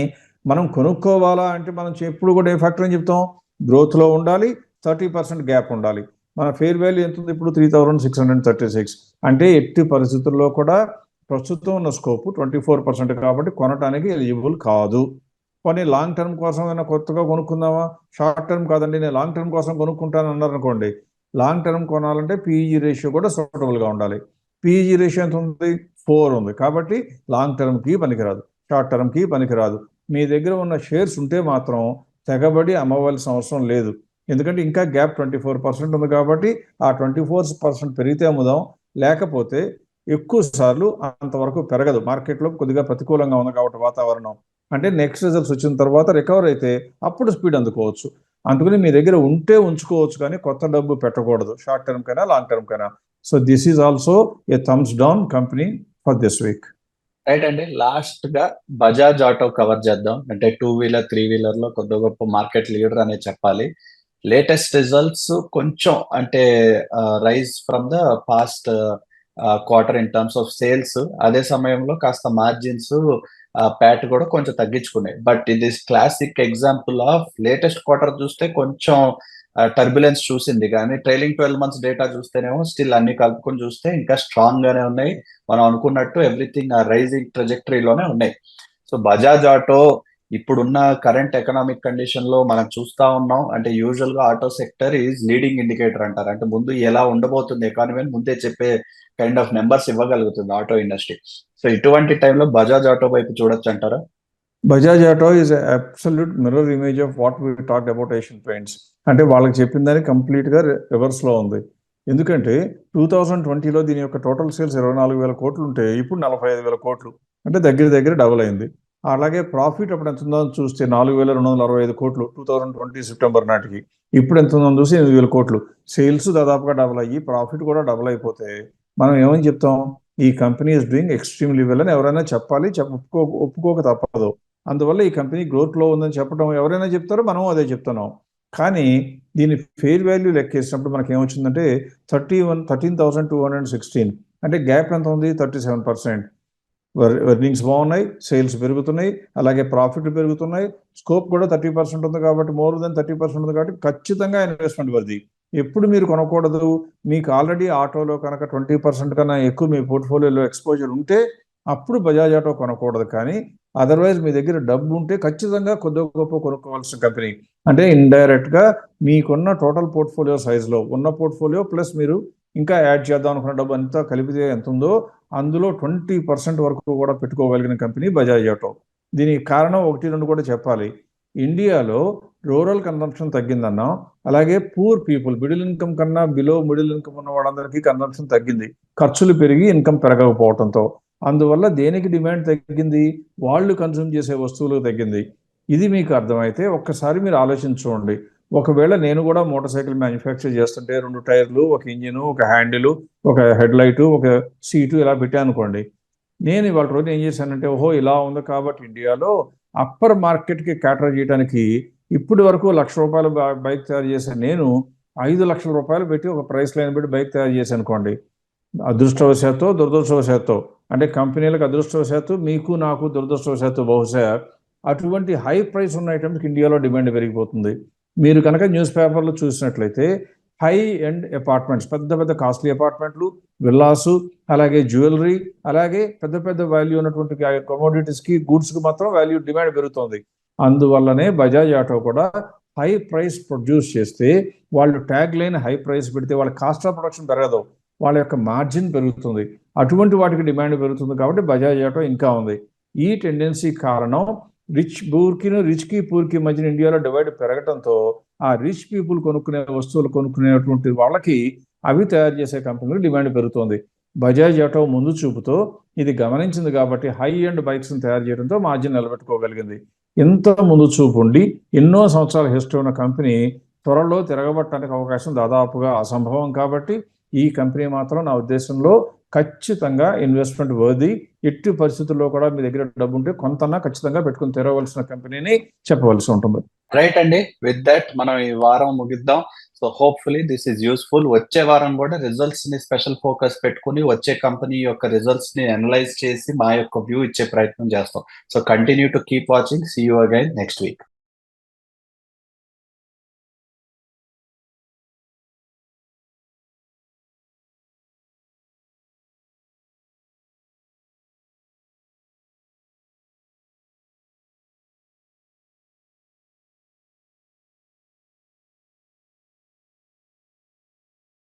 మనం కొనుక్కోవాలా అంటే మనం ఎప్పుడు కూడా ఏ ఫ్యాక్టర్ అని చెప్తాం, గ్రోత్లో ఉండాలి, 30% గ్యాప్ ఉండాలి. మన ఫేర్ వాల్యూ ఎంత ఉంది ఇప్పుడు 3636, అంటే ఎట్టి పరిస్థితుల్లో కూడా ప్రస్తుతం ఉన్న స్కోప్ 24% కాబట్టి కొనటానికి ఎలిజిబుల్ కాదు. కొన్ని లాంగ్ టర్మ్ కోసం ఏమైనా కొత్తగా కొనుక్కుందామా, షార్ట్ టర్మ్ కాదండి నేను లాంగ్ టర్మ్ కోసం కొనుక్కుంటాను అన్నారు అనుకోండి, లాంగ్ టర్మ్ కొనాలంటే పీఈజీ రేషియో కూడా సూటబుల్గా ఉండాలి. పీఈజీ రేషియో ఎంత ఉంది, 4 ఉంది. కాబట్టి లాంగ్ టర్మ్కి పనికిరాదు, షార్ట్ టర్మ్కి పనికిరాదు. మీ దగ్గర ఉన్న షేర్స్ ఉంటే మాత్రం తెగబడి అమ్మవలసిన అవసరం లేదు, ఎందుకంటే ఇంకా గ్యాప్ 24% ఉంది కాబట్టి ఆ 24% పెరిగితే అమ్ముదాం, లేకపోతే ఎక్కువ సార్లు అంతవరకు పెరగదు. మార్కెట్లో కొద్దిగా ప్రతికూలంగా ఉంది కాబట్టి వాతావరణం, అంటే నెక్స్ట్ రిజల్ట్స్ వచ్చిన తర్వాత రికవర్ అయితే అప్పుడు స్పీడ్ అందుకోవచ్చు. అందుకని మీ దగ్గర ఉంటే ఉంచుకోవచ్చు, కానీ కొత్త డబ్బు పెట్టకూడదు, షార్ట్ టర్మ్ కైనా లాంగ్ టర్మ్ కైనా. So this is also a Thums down company for this week. Right అండి. లాస్ట్ గా బజాజ్ ఆటో కవర్ చేద్దాం. అంటే 2 వీలర్ 3 వీలర్ లో కొద్ది గొప్ప మార్కెట్ లీడర్ అనే చెప్పాలి. లేటెస్ట్ రిజల్ట్స్ కొంచెం అంటే rise from the past quarter in terms of sales. అదే సమయంలో కాస్త మార్జిన్స్ ప్యాట్ కూడా కొంచెం తగ్గించుకున్నాయి. బట్ ఇది classic example of latest quarter చూస్తే కొంచెం టర్బులెన్స్ చూసింది, కానీ ట్రైలింగ్ 12 months డేటా చూస్తేనేమో స్టిల్ అన్ని కలుపుకొని చూస్తే ఇంకా స్ట్రాంగ్ గానే ఉన్నాయి. మనం అనుకున్నట్టు ఎవ్రీథింగ్ రైజింగ్ ట్రజెక్టరీలోనే ఉన్నాయి. సో బజాజ్ ఆటో ఇప్పుడున్న కరెంట్ ఎకనామిక్ కండిషన్ లో మనం చూస్తా ఉన్నాం. అంటే యూజువల్ గా auto sector is leading indicator అంటారు. అంటే ముందు ఎలా ఉండబోతుంది ఎకానమీ అని ముందే చెప్పే కైండ్ ఆఫ్ నెంబర్స్ ఇవ్వగలుగుతుంది ఆటో ఇండస్ట్రీ. సో ఇటువంటి టైంలో బజాజ్ ఆటో వైపు చూడొచ్చు అంటారా? Bajaj auto is absolute mirror image of what we talk about Asian Paints. అంటే వాళ్ళకి చెప్పిన దాన్ని కంప్లీట్గా రివర్స్లో ఉంది. ఎందుకంటే 2020లో దీని యొక్క టోటల్ సేల్స్ 24,000 కోట్లు ఉంటే ఇప్పుడు 45,000 కోట్లు, అంటే దగ్గర దగ్గర డబుల్ అయింది. అలాగే ప్రాఫిట్ అప్పుడు ఎంత ఉందో చూస్తే 4,265 కోట్లు 2020 సెప్టెంబర్ నాటికి, ఇప్పుడు ఎంత ఉందో చూసి 8,000 కోట్లు. సేల్స్ దాదాపుగా డబుల్ అయ్యి ప్రాఫిట్ కూడా డబుల్ అయిపోతే మనం ఏమని చెప్తాం? ఈ company is doing extremely well అని ఎవరైనా చెప్పాలి, ఒప్పుకోక తప్పదు. అందువల్ల ఈ కంపెనీ గ్రోత్లో ఉందని చెప్పడం ఎవరైనా చెప్తారో, మనం అదే చెప్తున్నాం. కానీ దీని ఫెయిర్ వాల్యూ లెక్కేసినప్పుడు మనకి ఏమొచ్చిందంటే 13,216, అంటే గ్యాప్ ఎంత ఉంది? 37%. ఎర్నింగ్స్ బాగున్నాయి, సేల్స్ పెరుగుతున్నాయి, అలాగే ప్రాఫిట్ పెరుగుతున్నాయి, స్కోప్ కూడా 30% ఉంది కాబట్టి, మోర్ దెన్ 30% ఉంది కాబట్టి ఖచ్చితంగా ఇన్వెస్ట్మెంట్ వర్ది. ఎప్పుడు మీరు కొనకూడదు? మీకు ఆల్రెడీ ఆటోలో కనుక 20% కన్నా ఎక్కువ మీ పోర్ట్ఫోలియోలో ఎక్స్పోజర్ ఉంటే అప్పుడు బజాజ్ ఆటో కొనకూడదు. కానీ అదర్వైజ్ మీ దగ్గర డబ్బు ఉంటే ఖచ్చితంగా కొద్దిగా గొప్ప కొనుక్కోవాల్సిన కంపెనీ. అంటే ఇండైరెక్ట్గా మీకున్న టోటల్ పోర్ట్ఫోలియో సైజులో ఉన్న పోర్ట్ఫోలియో ప్లస్ మీరు ఇంకా యాడ్ చేద్దాం అనుకున్న డబ్బు అంతా కలిపితే ఎంత ఉందో అందులో 20% వరకు కూడా పెట్టుకోగలిగిన కంపెనీ బజాజ్ ఆటో. దీనికి కారణం 1-2 కూడా చెప్పాలి. ఇండియాలో రూరల్ కన్సంప్షన్ తగ్గిందన్నాం, అలాగే పూర్ పీపుల్, మిడిల్ ఇన్కమ్ కన్నా బిలో మిడిల్ ఇన్కమ్ ఉన్న వాళ్ళందరికీ కన్సంప్షన్ తగ్గింది, ఖర్చులు పెరిగి ఇన్కమ్ పెరగకపోవడంతో. అందువల్ల దేనికి డిమాండ్ తగ్గింది? వాళ్ళు కన్సూమ్ చేసే వస్తువులకు తగ్గింది. ఇది మీకు అర్థమైతే ఒక్కసారి మీరు ఆలోచించుకోండి. ఒకవేళ నేను కూడా మోటార్ సైకిల్ మ్యానుఫ్యాక్చర్ చేస్తుంటే 2 టైర్లు, ఒక ఇంజిన్, ఒక హ్యాండిల్, ఒక హెడ్ లైటు, ఒక సీటు ఇలా పెట్టాను అనుకోండి. నేను ఇవాళ రోజు ఏం చేశానంటే, ఓహో ఇలా ఉంది కాబట్టి ఇండియాలో అప్పర్ మార్కెట్కి క్యాటర్ చేయడానికి ఇప్పటి వరకు ₹1,00,000 బైక్ తయారు చేశాను నేను, ₹5,00,000 పెట్టి ఒక ప్రైస్ లైన్ పెట్టి బైక్ తయారు చేశాను అనుకోండి. అదృష్టవశాత్తు దురదృష్టవశాత్తు, అంటే కంపెనీలకు అదృష్టవశాత్తు, మీకు నాకు దురదృష్టవశాత్తు బహుశా అటువంటి హై ప్రైస్ ఉన్న ఐటమ్స్కి ఇండియాలో డిమాండ్ పెరిగిపోతుంది. మీరు కనుక న్యూస్ పేపర్లో చూసినట్లయితే హై ఎండ్ అపార్ట్మెంట్స్, పెద్ద పెద్ద కాస్ట్లీ అపార్ట్మెంట్లు, విల్లాసు, అలాగే జ్యువెలరీ, అలాగే పెద్ద పెద్ద వాల్యూ ఉన్నటువంటి కమోడిటీస్కి, గూడ్స్కి మాత్రం వాల్యూ డిమాండ్ పెరుగుతుంది. అందువల్లనే బజాజ్ ఆటో కూడా హై ప్రైస్ ప్రొడ్యూస్ చేస్తే, వాళ్ళు ట్యాగ్ లైన్ హై ప్రైస్ పెడితే వాళ్ళ కాస్ట్ ఆఫ్ ప్రొడక్షన్ పెరగదు, వాళ్ళ యొక్క మార్జిన్ పెరుగుతుంది. అటువంటి వాటికి డిమాండ్ పెరుగుతుంది కాబట్టి బజాజ్ ఆటో ఇంకా ఉంది. ఈ టెండెన్సీ కారణం రిచ్కి పూర్కి మధ్యన ఇండియాలో డివైడ్ పెరగడంతో ఆ రిచ్ పీపుల్ కొనుక్కునే వస్తువులు కొనుక్కునేటువంటి వాళ్ళకి అవి తయారు చేసే కంపెనీలకు డిమాండ్ పెరుగుతుంది. బజాజ్ ఆటో ముందు చూపుతో ఇది గమనించింది కాబట్టి హై ఎండ్ బైక్స్ని తయారు చేయడంతో మార్జిన్ నిలబెట్టుకోగలిగింది. ఇంత ముందు చూపు ఉండి ఎన్నో సంవత్సరాల హిస్టరీ ఉన్న కంపెనీ త్వరలో తిరగబట్టడానికి అవకాశం దాదాపుగా అసంభవం కాబట్టి ఈ కంపెనీ మాత్రం నా ఉద్దేశంలో ఖచ్చితంగా ఇన్వెస్ట్మెంట్ వర్ది. ఎట్టి పరిస్థితుల్లో కూడా మీ దగ్గర డబ్బు ఉంటే కొంతన్నా ఖచ్చితంగా పెట్టుకుని తెరవలసిన కంపెనీని చెప్పవలసి ఉంటుంది. రైట్ అండి, విత్ దట్ మనం ఈ వారం ముగిద్దాం. So hopefully this is useful. వచ్చే వారం కూడా రిజల్ట్స్ ని స్పెషల్ ఫోకస్ పెట్టుకుని వచ్చే కంపెనీ యొక్క రిజల్ట్స్ ని అనలైజ్ చేసి మా యొక్క వ్యూ ఇచ్చే ప్రయత్నం చేస్తాం. So continue to keep watching. See you again next week.